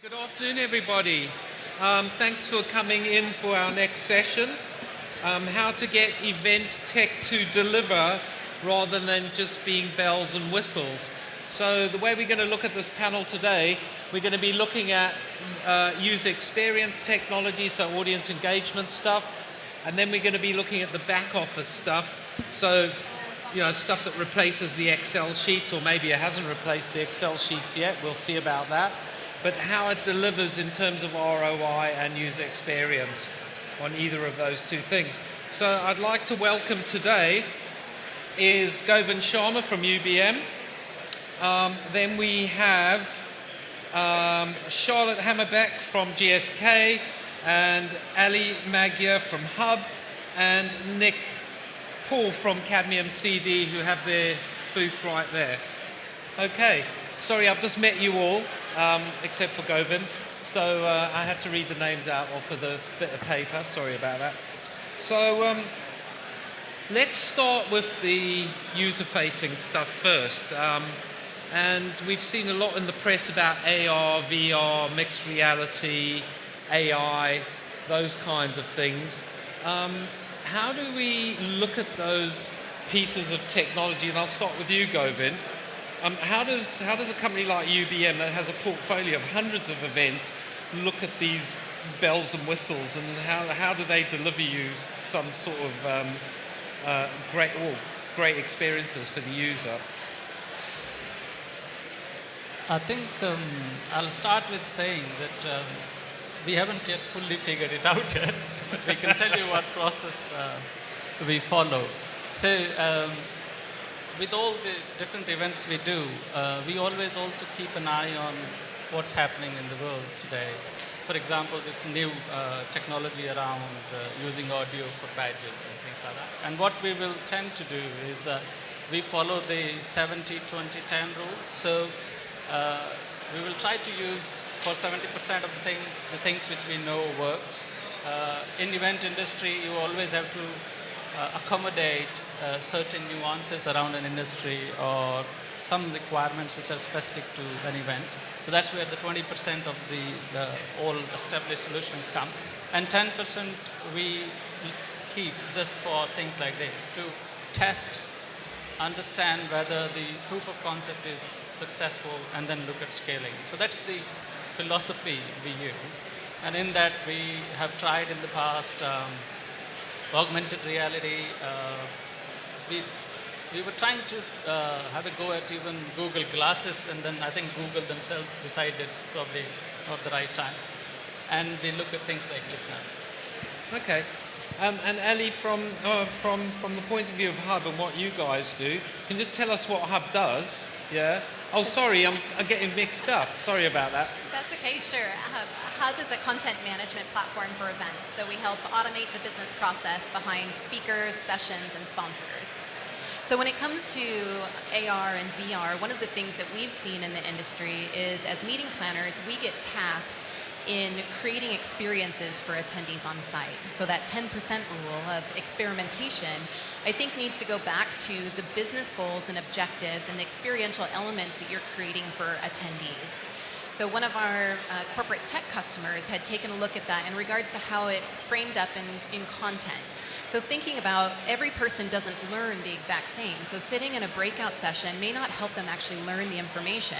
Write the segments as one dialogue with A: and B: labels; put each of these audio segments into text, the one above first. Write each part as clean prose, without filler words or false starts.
A: Good afternoon, everybody. Thanks for coming in for our next session. How to get event tech to deliver rather than just being bells and whistles. So the way we're going to look at this panel today, we're going to be looking at user experience technology, so audience engagement stuff, and then we're going to be looking at the back office stuff. So, stuff that replaces the Excel sheets, or maybe it hasn't replaced the Excel sheets yet. We'll see about that. But how it delivers in terms of ROI and user experience on either of those two things. So I'd like to welcome today is Govind Sharma from UBM. Then we have Charlotte Hammerbeck from GSK, and Allie Magyar from Hubb, and Nick Paul from CadmiumCD, who have their booth right there. Okay, sorry, I've just met you all. Except for Govind, so I had to read the names out off of the bit of paper, sorry about that. So let's start with the user-facing stuff first. And we've seen a lot in the press about AR, VR, mixed reality, AI, those kinds of things. How do we look at those pieces of technology? And I'll start with you, Govind. How does a company like UBM that has a portfolio of hundreds of events look at these bells and whistles, and how do they deliver you some sort of great experiences for the user?
B: I think I'll start with saying that we haven't yet fully figured it out yet, but we can tell you what process we follow. So, with all the different events we do, we always also keep an eye on what's happening in the world today. For example, this new technology around using audio for badges and things like that. And what we will tend to do is we follow the 70-20-10 rule. So we will try to use for 70% of the things which we know works. In the event industry, you always have to accommodate certain nuances around an industry or some requirements which are specific to an event. So that's where the 20% of the all established solutions come. And 10% we keep just for things like this, to test, understand whether the proof of concept is successful, and then look at scaling. So that's the philosophy we use. And in that we have tried in the past augmented reality. We were trying to have a go at even Google Glasses, and then I think Google themselves decided probably not the right time. And we look at things like Listener.
A: Okay. And Allie, from the point of view of Hubb and what you guys do, can you just tell us what Hubb does? Yeah. Oh, sorry, I'm getting mixed up. Sorry about that.
C: That's okay, sure. Hubb is a content management platform for events, so we help automate the business process behind speakers, sessions, and sponsors. So when it comes to AR and VR, one of the things that we've seen in the industry is, as meeting planners, we get tasked in creating experiences for attendees on site. So that 10% rule of experimentation, I think, needs to go back to the business goals and objectives and the experiential elements that you're creating for attendees. So one of our corporate tech customers had taken a look at that in regards to how it framed up in content. So thinking about every person doesn't learn the exact same. So sitting in a breakout session may not help them actually learn the information.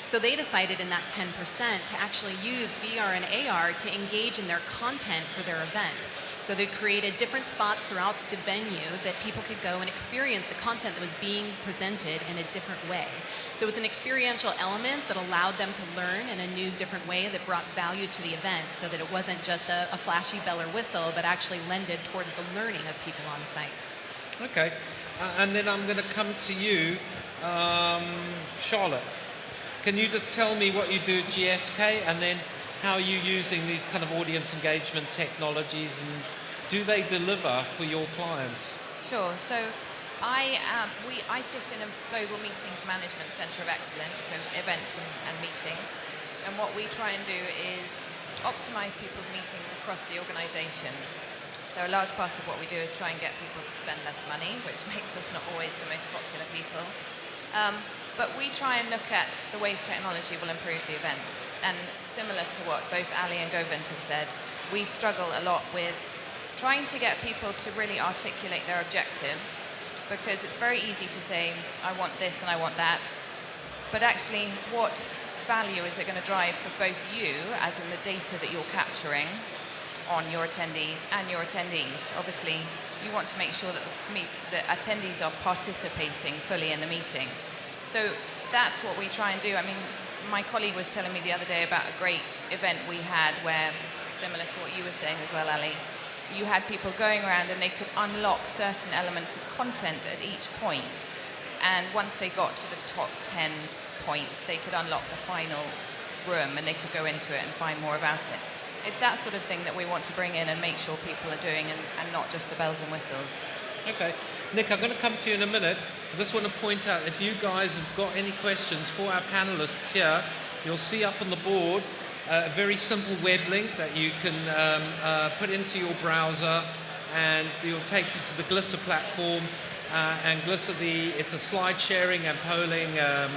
C: So they decided in that 10% to actually use VR and AR to engage in their content for their event. So they created different spots throughout the venue that people could go and experience the content that was being presented in a different way. So it was an experiential element that allowed them to learn in a new, different way that brought value to the event, so that it wasn't just a flashy bell or whistle, but actually lended towards the learning of people on site.
A: Okay. And then I'm going to come to you, Charlotte. Can you just tell me what you do at GSK, and then how you're using these kind of audience engagement technologies, and do they deliver for your clients?
D: Sure. So I sit in a global meetings management centre of excellence, so events and meetings. And what we try and do is optimise people's meetings across the organisation. So a large part of what we do is try and get people to spend less money, which makes us not always the most popular people. But we try and look at the ways technology will improve the events. And similar to what both Allie and Govind have said, we struggle a lot with trying to get people to really articulate their objectives, because it's very easy to say, I want this and I want that. But actually, what value is it going to drive for both you, as in the data that you're capturing on your attendees and your attendees? Obviously, you want to make sure that the attendees are participating fully in the meeting. So that's what we try and do. I mean, my colleague was telling me the other day about a great event we had where, similar to what you were saying as well, Allie, you had people going around and they could unlock certain elements of content at each point. And once they got to the top 10 points, they could unlock the final room and they could go into it and find more about it. It's that sort of thing that we want to bring in and make sure people are doing, and not just the bells and whistles.
A: Okay. Nick, I'm going to come to you in a minute. I just want to point out, if you guys have got any questions for our panelists here, you'll see up on the board a very simple web link that you can put into your browser, and it'll take you to the Glisser platform. And Glisser, it's a slide sharing and polling and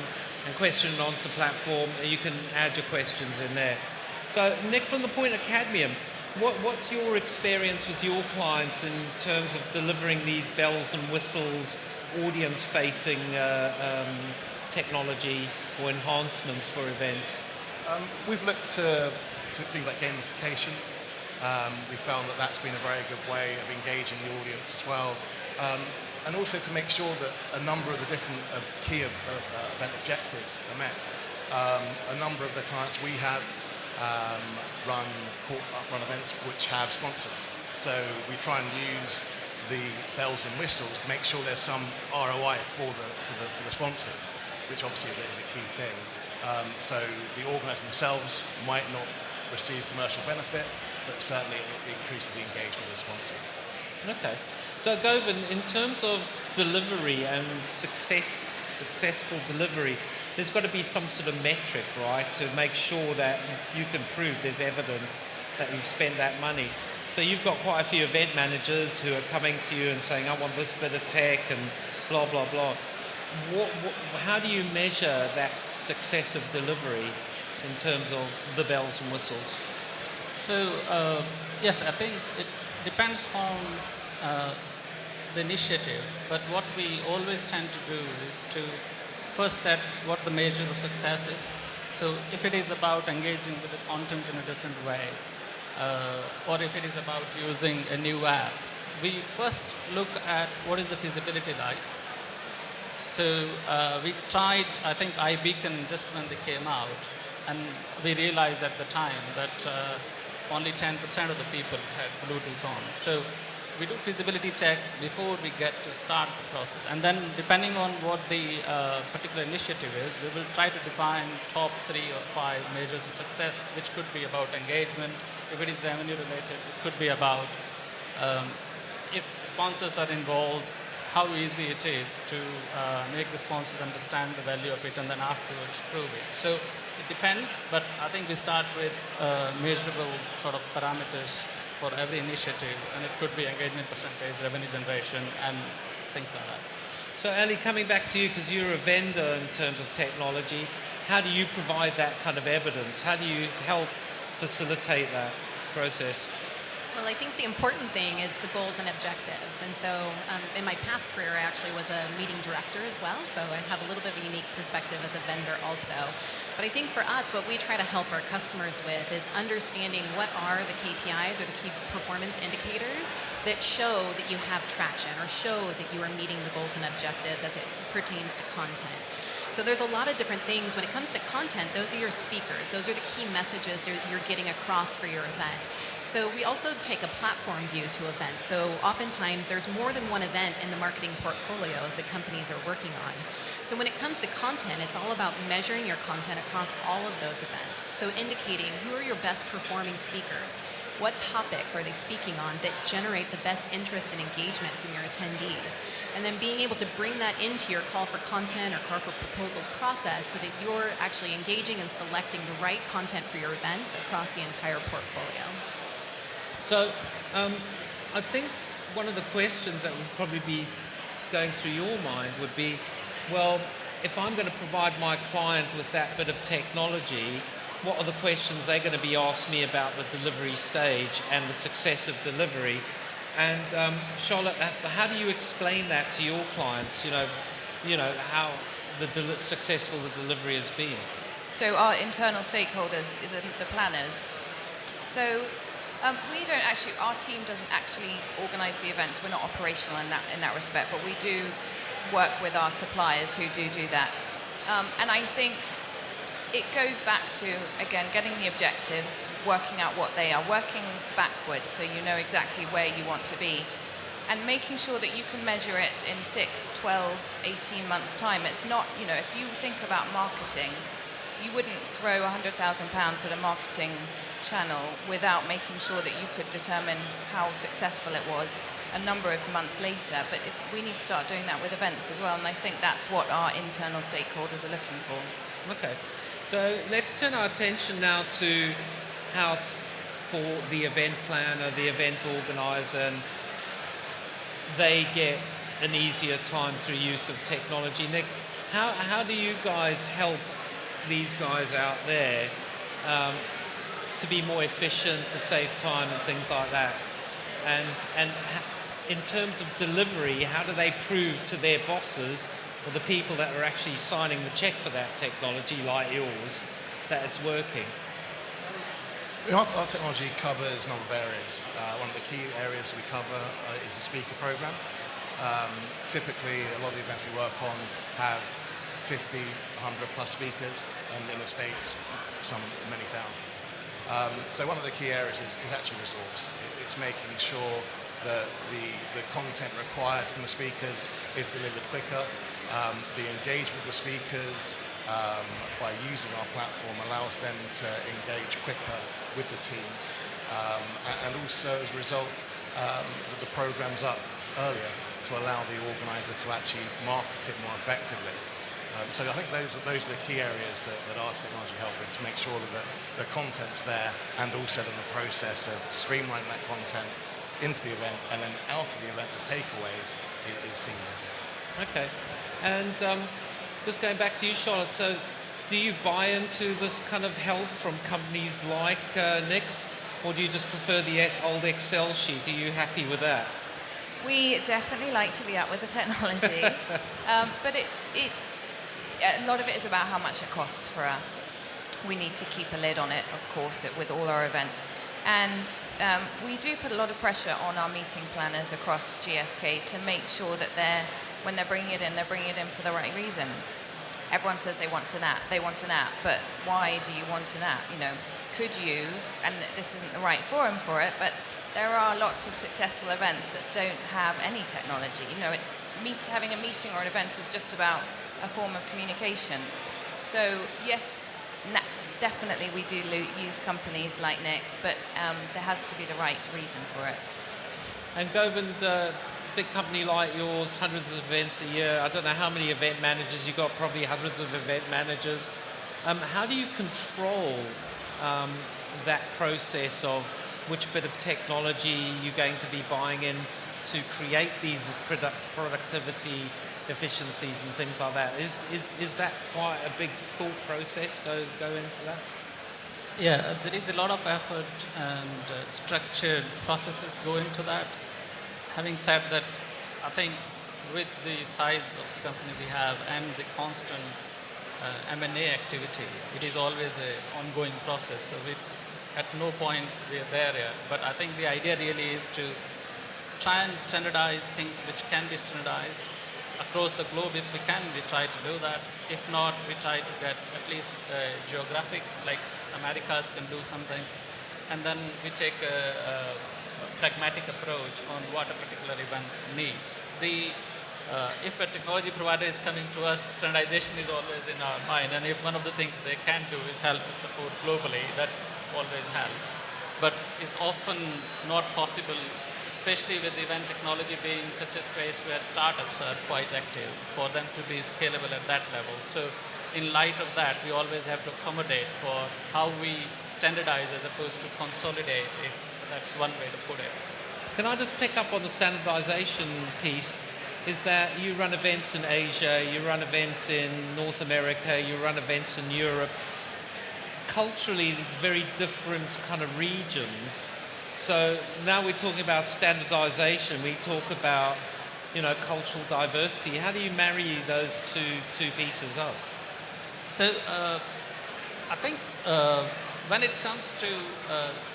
A: question and answer platform. You can add your questions in there. So, Nick, from the point of Cadmium, what's your experience with your clients in terms of delivering these bells and whistles, audience-facing technology or enhancements for events?
E: We've looked to things like gamification. We found that that's been a very good way of engaging the audience as well. And also to make sure that a number of the different key event objectives are met. A number of the clients we have run events which have sponsors. So we try and use the bells and whistles to make sure there's some ROI for the sponsors, which obviously is a key thing. So the organisers themselves might not receive commercial benefit, but certainly it increases the engagement of the sponsors.
A: Okay. So Govind, in terms of delivery and successful delivery, there's got to be some sort of metric, right, to make sure that you can prove there's evidence that you've spent that money. So you've got quite a few event managers who are coming to you and saying, I want this bit of tech and blah, blah, blah. How do you measure that success of delivery in terms of the bells and whistles?
B: So, yes, I think it depends on the initiative, but what we always tend to do is to first set what the measure of success is. So if it is about engaging with the content in a different way, or if it is about using a new app, we first look at what is the feasibility like. So we tried, I think, iBeacon just when they came out, and we realized at the time that only 10% of the people had Bluetooth on. So we do feasibility check before we get to start the process. And then depending on what the particular initiative is, we will try to define top 3 or 5 measures of success, which could be about engagement. If it is revenue related, it could be about if sponsors are involved, how easy it is to make the sponsors understand the value of it and then afterwards prove it. So it depends, but I think we start with measurable sort of parameters for every initiative, and it could be engagement percentage, revenue generation, and things like that.
A: So Allie, coming back to you, because you're a vendor in terms of technology, how do you provide that kind of evidence? How do you help facilitate that process?
C: Well, I think the important thing is the goals and objectives. And so in my past career, I actually was a meeting director as well. So I have a little bit of a unique perspective as a vendor also. But I think for us, what we try to help our customers with is understanding what are the KPIs or the key performance indicators that show that you have traction or show that you are meeting the goals and objectives as it pertains to content. So there's a lot of different things. When it comes to content, those are your speakers. Those are the key messages that you're getting across for your event. So we also take a platform view to events. So oftentimes there's more than one event in the marketing portfolio that companies are working on. So when it comes to content, it's all about measuring your content across all of those events. So indicating who are your best performing speakers, what topics are they speaking on that generate the best interest and engagement from your attendees, and then being able to bring that into your call for content or call for proposals process so that you're actually engaging and selecting the right content for your events across the entire portfolio.
A: So I think one of the questions that would probably be going through your mind would be, well, if I'm going to provide my client with that bit of technology, what are the questions they're going to be asked me about the delivery stage and the success of delivery? And Charlotte, how do you explain that to your clients? You know how successful the delivery has been.
D: So our internal stakeholders, the planners. So we don't actually, our team doesn't actually organise the events. We're not operational in that respect, but we do work with our suppliers who do that. And I think it goes back to, again, getting the objectives, working out what they are, working backwards so you know exactly where you want to be, and making sure that you can measure it in 6, 12, 18 months' time. It's not, if you think about marketing, you wouldn't throw £100,000 at a marketing channel without making sure that you could determine how successful it was a number of months later. But we need to start doing that with events as well, and I think that's what our internal stakeholders are looking for.
A: Okay, so let's turn our attention now to how for the event planner, the event organizer, and they get an easier time through use of technology. Nick, how do you guys help these guys out there to be more efficient, to save time and things like that? And in terms of delivery, how do they prove to their bosses or the people that are actually signing the check for that technology, like yours, that it's working?
E: Our technology covers a number of areas. One of the key areas we cover is the speaker program. Typically, a lot of the events we work on have 50, 100 plus speakers, and in the States, many thousands. So one of the key areas is actually resource. It's making sure that the content required from the speakers is delivered quicker. The engagement with the speakers by using our platform allows them to engage quicker with the teams. And also, as a result, that the program's up earlier to allow the organizer to actually market it more effectively. So I think those are the key areas that our technology helps with, to make sure that the content's there, and also then the process of streamlining that content into the event and then out of the event as takeaways is seamless.
A: Okay, and just going back to you, Charlotte, so do you buy into this kind of help from companies like Nix, or do you just prefer the old Excel sheet? Are you happy with that?
D: We definitely like to be up with the technology, but it's a lot of it is about how much it costs for us. We need to keep a lid on it, of course, with all our events. And we do put a lot of pressure on our meeting planners across GSK to make sure that when they're bringing it in for the right reason. Everyone says they want an app, but why do you want an app? Could you, and this isn't the right forum for it, but there are lots of successful events that don't have any technology. Having a meeting or an event is just about a form of communication. So yes, definitely we do use companies like Nix, but there has to be the right reason for it.
A: And Govind, big company like yours, hundreds of events a year. I don't know how many event managers you've got, probably hundreds of event managers. How do you control that process of which bit of technology you're going to be buying in to create these productivity efficiencies and things like that? Is that quite a big thought process go into that?
B: Yeah, there is a lot of effort and structured processes go into that. Having said that, I think with the size of the company we have and the constant M&A activity, it is always an ongoing process. So at no point we are there yet. But I think the idea really is to try and standardize things which can be standardized across the globe. If we can, we try to do that. If not, we try to get at least geographic, like Americas can do something. And then we take a pragmatic approach on what a particular event needs. If a technology provider is coming to us, standardization is always in our mind. And if one of the things they can do is help us support globally, that always helps. But it's often not possible, especially with event technology being such a space where startups are quite active, for them to be scalable at that level. So in light of that, we always have to accommodate for how we standardize as opposed to consolidate, if that's one way to put it.
A: Can I just pick up on the standardization piece? is that you run events in Asia, you run events in North America, you run events in Europe. Culturally, very different kind of regions. So now we're talking about standardization, we talk about, cultural diversity. How do you marry those two pieces up?
B: So I think when it comes to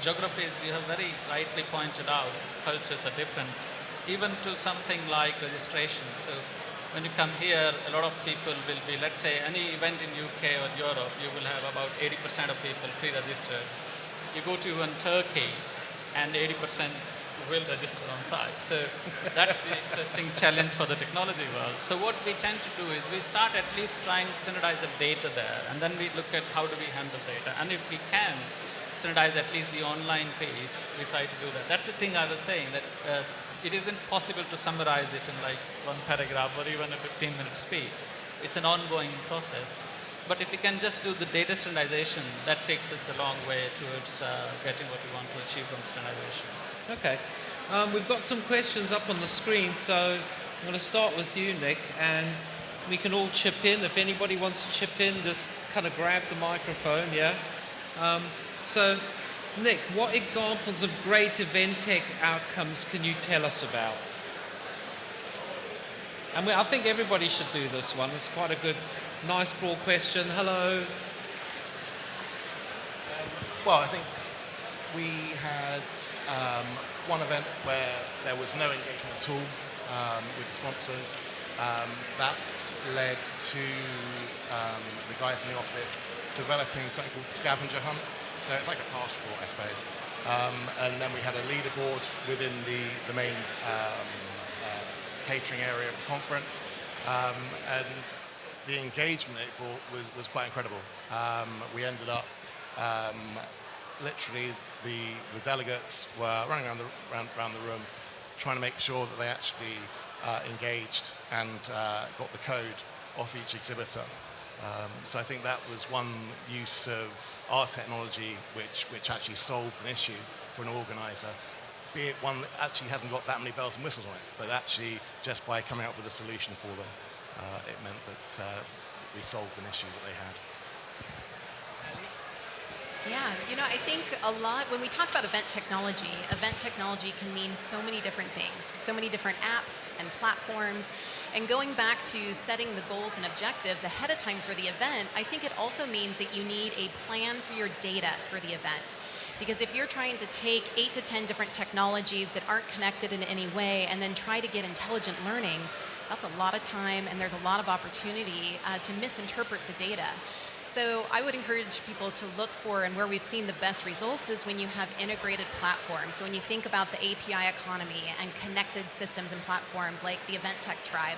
B: geographies, you have very rightly pointed out, cultures are different, even to something like registration. So when you come here, a lot of people will be, let's say, any event in UK or Europe, you will have about 80% of people pre-registered. You go to even Turkey, and 80% will register on site. So that's the interesting challenge for the technology world. So what we tend to do is we start at least trying to standardize the data there, and then we look at how do we handle data. And if we can standardize at least the online piece, we try to do that. That's the thing I was saying, that it isn't possible to summarize it in like one paragraph or even a 15-minute speech. It's an ongoing process. But if we can just do the data standardization, that takes us a long way towards getting what we want to achieve from standardization.
A: Okay. We've got some questions up on the screen, so I'm going to start with you, Nick, and we can all chip in. If anybody wants to chip in, just kind of grab the microphone, yeah? So, Nick, what examples of great event tech outcomes can you tell us about? And I think everybody should do this one. It's quite a good, nice, broad question. Hello.
E: Well, I think we had one event where there was no engagement at all with the sponsors. That led to the guys in the office developing something called scavenger hunt. So it's like a passport, I suppose. And then we had a leaderboard within the main catering area of the conference. And the engagement it brought was quite incredible. We ended up literally the delegates were running around the room trying to make sure that they actually engaged and got the code off each exhibitor. So I think that was one use of our technology which actually solved an issue for an organizer, be it one that actually hasn't got that many bells and whistles on it, but actually just by coming up with a solution for them, it meant that we solved an issue that they had.
C: Yeah, I think a lot, when we talk about event technology can mean so many different things, so many different apps and platforms. And going back to setting the goals and objectives ahead of time for the event, I think it also means that you need a plan for your data for the event. Because if you're trying to take 8 to 10 different technologies that aren't connected in any way and then try to get intelligent learnings, that's a lot of time and there's a lot of opportunity to misinterpret the data. So I would encourage people to look for, and where we've seen the best results is when you have integrated platforms. So when you think about the API economy and connected systems and platforms like the Event Tech Tribe,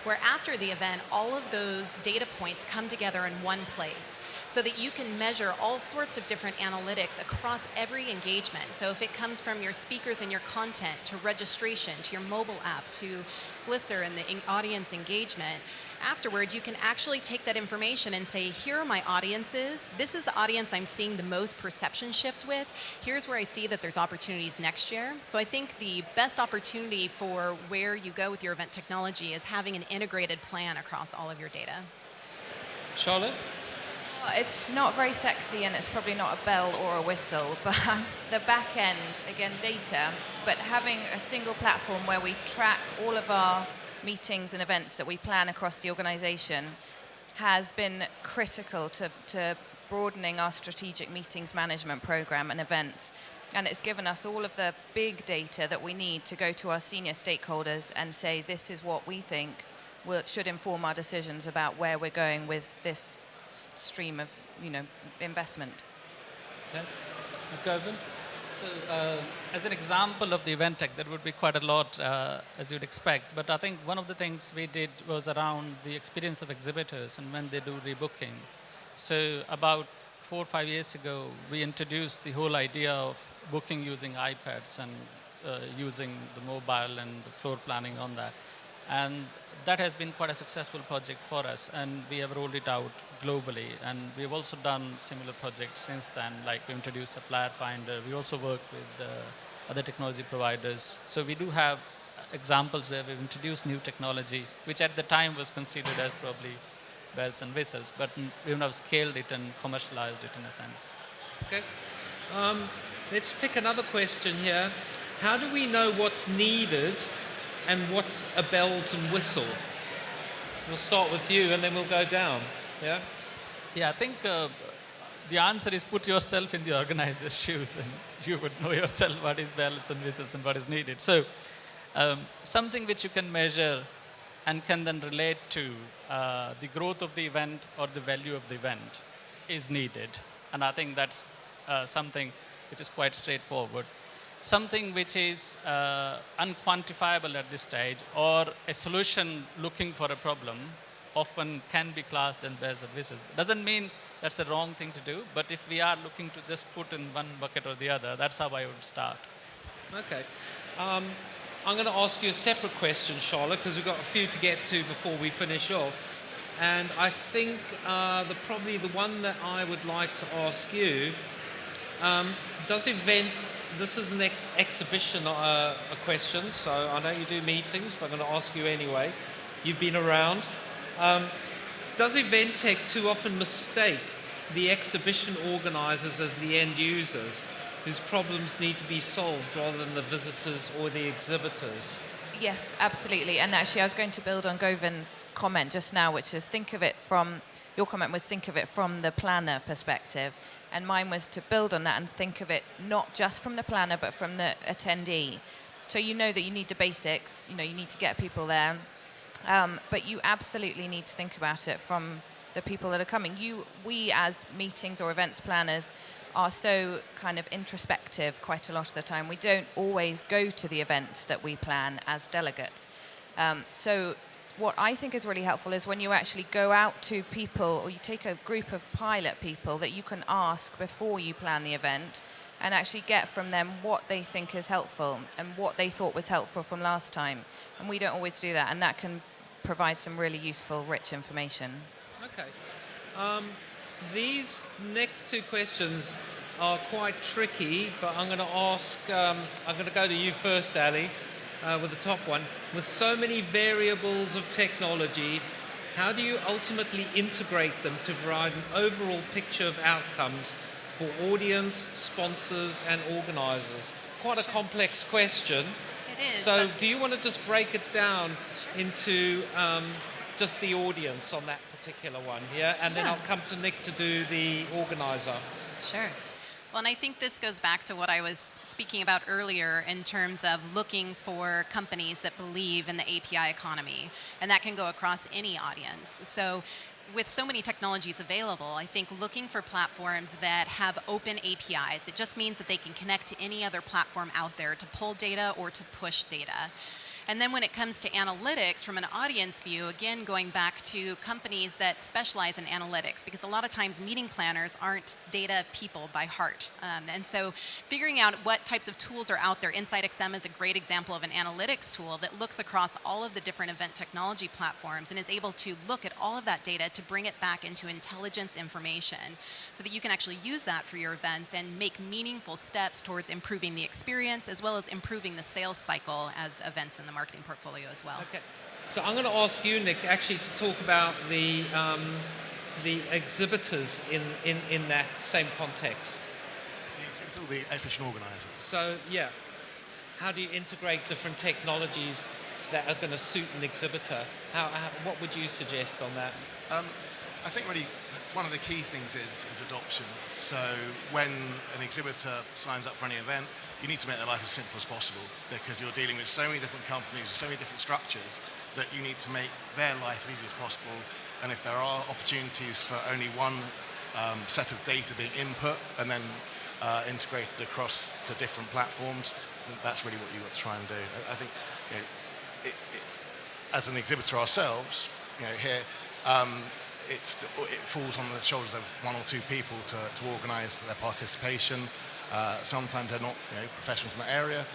C: where after the event, all of those data points come together in one place so that you can measure all sorts of different analytics across every engagement. So if it comes from your speakers and your content to registration, to your mobile app, to Glisser and the audience engagement, afterwards you can actually take that information and say, here are my audiences. This is the audience I'm seeing the most perception shift with. Here's where I see that there's opportunities next year. So I think the best opportunity for where you go with your event technology is having an integrated plan across all of your data.
A: Charlotte?
D: It's not very sexy and it's probably not a bell or a whistle, but the back end, again, data, but having a single platform where we track all of our meetings and events that we plan across the organization has been critical to broadening our strategic meetings management program and events. And it's given us all of the big data that we need to go to our senior stakeholders and say, this is what we think should inform our decisions about where we're going with this stream of investment.
A: Okay. Govind?
B: So as an example of the event tech, there would be quite a lot as you'd expect, but I think one of the things we did was around the experience of exhibitors and when they do rebooking. So about 4 or 5 years ago, we introduced the whole idea of booking using iPads and using the mobile and the floor planning on that. And that has been quite a successful project for us, and we have rolled it out globally. And we've also done similar projects since then, like we introduced Supplier Finder. We also work with other technology providers. So we do have examples where we've introduced new technology, which at the time was considered as probably bells and whistles, but we've now scaled it and commercialized it in a sense.
A: Okay. Let's pick another question here. How do we know what's needed and what's a bells and whistle? We'll start with you and then we'll go down. Yeah?
B: Yeah, I think the answer is put yourself in the organizer's shoes and you would know yourself what is bells and whistles and what is needed. So something which you can measure and can then relate to the growth of the event or the value of the event is needed. And I think that's something which is quite straightforward. Something which is unquantifiable at this stage or a solution looking for a problem often can be classed in bells and whistles. Doesn't mean that's a wrong thing to do, but if we are looking to just put in one bucket or the other, that's how I would start.
A: Okay. I'm going to ask you a separate question, Charlotte, because we've got a few to get to before we finish off. And I think probably the one that I would like to ask you, this is an exhibition a question, so I know you do meetings, but I'm going to ask you anyway. You've been around. Does event tech too often mistake the exhibition organizers as the end users whose problems need to be solved rather than the visitors or the exhibitors?
D: Yes, absolutely. And actually, I was going to build on Govind's comment just now, which is your comment was think of it from the planner perspective. And mine was to build on that and think of it not just from the planner, but from the attendee. So you know that you need the basics, you need to get people there. But you absolutely need to think about it from the people that are coming. We as meetings or events planners are so kind of introspective quite a lot of the time. We don't always go to the events that we plan as delegates. So what I think is really helpful is when you actually go out to people or you take a group of pilot people that you can ask before you plan the event and actually get from them what they think is helpful and what they thought was helpful from last time. And we don't always do that, and that can provide some really useful, rich information.
A: Okay. These next two questions are quite tricky, but I'm going to go to you first, Allie, with the top one. With so many variables of technology, how do you ultimately integrate them to provide an overall picture of outcomes for audience, sponsors, and organizers? Quite a complex question.
C: It is.
A: So do you want to just break it down into just the audience on that particular one, yeah? And then I'll come to Nick to do the organizer.
C: Sure. Well, and I think this goes back to what I was speaking about earlier in terms of looking for companies that believe in the API economy, and that can go across any audience. So with so many technologies available, I think looking for platforms that have open APIs, it just means that they can connect to any other platform out there to pull data or to push data. And then when it comes to analytics from an audience view, again, going back to companies that specialize in analytics, because a lot of times meeting planners aren't data people by heart. And so figuring out what types of tools are out there, InsightXM is a great example of an analytics tool that looks across all of the different event technology platforms and is able to look at all of that data to bring it back into intelligence information so that you can actually use that for your events and make meaningful steps towards improving the experience as well as improving the sales cycle as events in the marketing portfolio as well.
A: Okay, so I'm going to ask you, Nick, actually to talk about the exhibitors in that same context.
E: It's all the exhibition organisers.
A: So yeah, how do you integrate different technologies that are going to suit an exhibitor? What would you suggest on that?
E: I think really one of the key things is adoption. So when an exhibitor signs up for any event, you need to make their life as simple as possible because you're dealing with so many different companies, so many different structures that you need to make their life as easy as possible. And if there are opportunities for only one set of data being input and then integrated across to different platforms, that's really what you've got to try and do. I think as an exhibitor ourselves, here, it falls on the shoulders of one or two people to organise their participation. Sometimes they're not professionals in the area,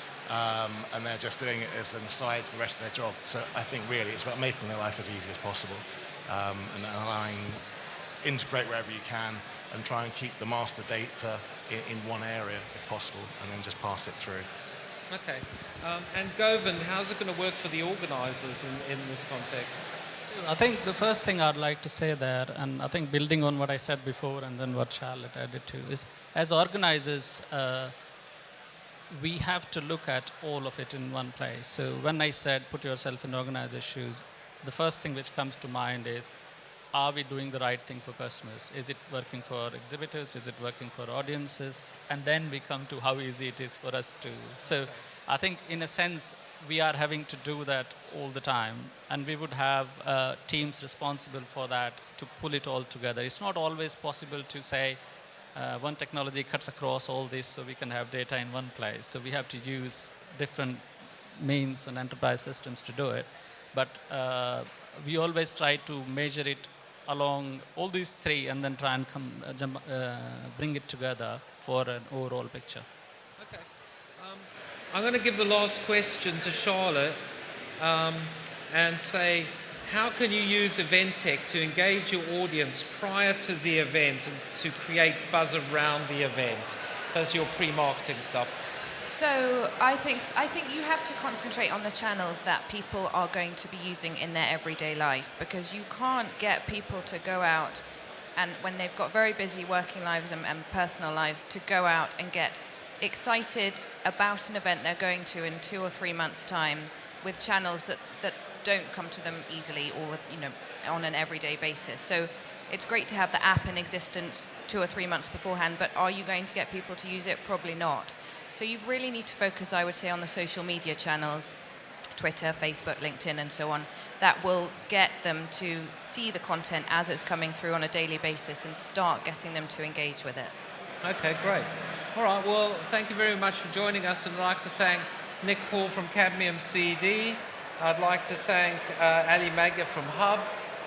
E: and they're just doing it as an aside to the rest of their job. So I think really it's about making their life as easy as possible and integrate wherever you can and try and keep the master data in one area if possible and then just pass it through.
A: Okay. And Govind, how's it going to work for the organisers in this context?
B: So I think the first thing I'd like to say there, and I think building on what I said before and then what Charlotte added to, is as organizers, we have to look at all of it in one place. So when I said put yourself in organizer's shoes, the first thing which comes to mind is, are we doing the right thing for customers? Is it working for exhibitors? Is it working for audiences? And then we come to how easy it is for us to. So I think in a sense, we are having to do that all the time. And we would have teams responsible for that to pull it all together. It's not always possible to say, one technology cuts across all this so we can have data in one place. So we have to use different means and enterprise systems to do it. But we always try to measure it along all these three and then try and bring it together for an overall picture.
A: Okay. I'm going to give the last question to Charlotte and say, how can you use event tech to engage your audience prior to the event and to create buzz around the event? So it's your pre-marketing stuff.
D: So I think you have to concentrate on the channels that people are going to be using in their everyday life, because you can't get people to go out and when they've got very busy working lives and personal lives to go out and get excited about an event they're going to in 2 or 3 months' time with channels that don't come to them easily or on an everyday basis. So it's great to have the app in existence 2 or 3 months beforehand, but are you going to get people to use it? Probably not. So you really need to focus, I would say, on the social media channels, Twitter, Facebook, LinkedIn, and so on, that will get them to see the content as it's coming through on a daily basis and start getting them to engage with it.
A: Okay, great. All right, well, thank you very much for joining us, and I'd like to thank Nick Paul from CadmiumCD. I'd like to thank Allie Magyar from Hubb.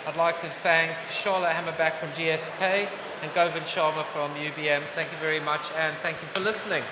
A: I'd like to thank Charlotte Hammerbeck from GSK and Govind Sharma from UBM. Thank you very much, and thank you for listening.